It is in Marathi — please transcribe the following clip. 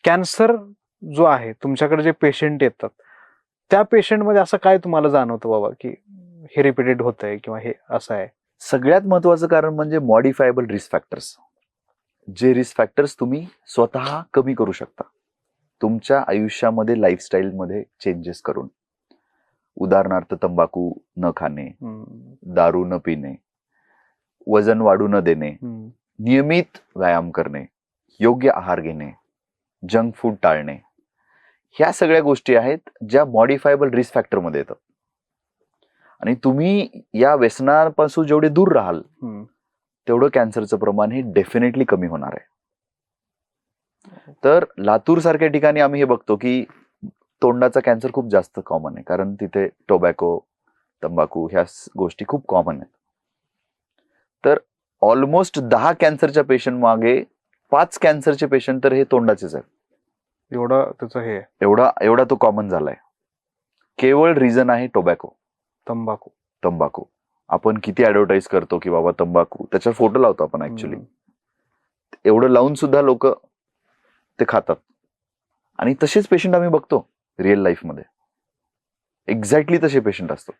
कॅन्सर जो आहे, तुमच्याकडे जे पेशंट येतात त्या पेशंटमध्ये असं काय तुम्हाला जाणवतं बाबा की हे रिपीटेड होत आहे किंवा हे असं आहे? सगळ्यात महत्वाचं कारण म्हणजे मॉडिफायबल रिस्क फॅक्टर्स. जे रिस्क फॅक्टर्स तुम्ही स्वतः कमी करू शकता तुमच्या आयुष्यामध्ये, लाईफस्टाईलमध्ये चेंजेस करून. उदाहरणार्थ तंबाखू न खाणे, दारू न पिणे, वजन वाढू न देणे, नियमित व्यायाम करणे, योग्य आहार घेणे, जंक फूड टाळणे, ह्या सगळ्या गोष्टी आहेत ज्या मॉडिफायबल रिस्क फॅक्टर मध्ये येतात. आणि तुम्ही या व्यसनापासून जेवढे दूर राहाल तेवढं कॅन्सरचं प्रमाण हे डेफिनेटली कमी होणार आहे. तर लातूर सारख्या ठिकाणी आम्ही हे बघतो की तोंडाचा कॅन्सर खूप जास्त कॉमन आहे, कारण तिथे टोबॅको, तंबाखू ह्या गोष्टी खूप कॉमन आहेत. तर ऑलमोस्ट 10 कॅन्सरच्या पेशंट मागे 5 कॅन्सरचे पेशंट तर हे तोंडाचेच आहेत. एवढा त्याचं हे एवढा तो कॉमन झालाय. केवळ रिझन आहे टोबॅको, तंबाखू. आपण किती ऍडव्हर्टाईज करतो की बाबा तंबाखू, त्याच्यावर फोटो लावतो आपण ऍक्च्युली. एवढं लावून सुद्धा लोक ते खातात. आणि तसेच पेशंट आम्ही बघतो रिअल लाईफ मध्ये. एक्झॅक्टली तसे पेशंट असतात.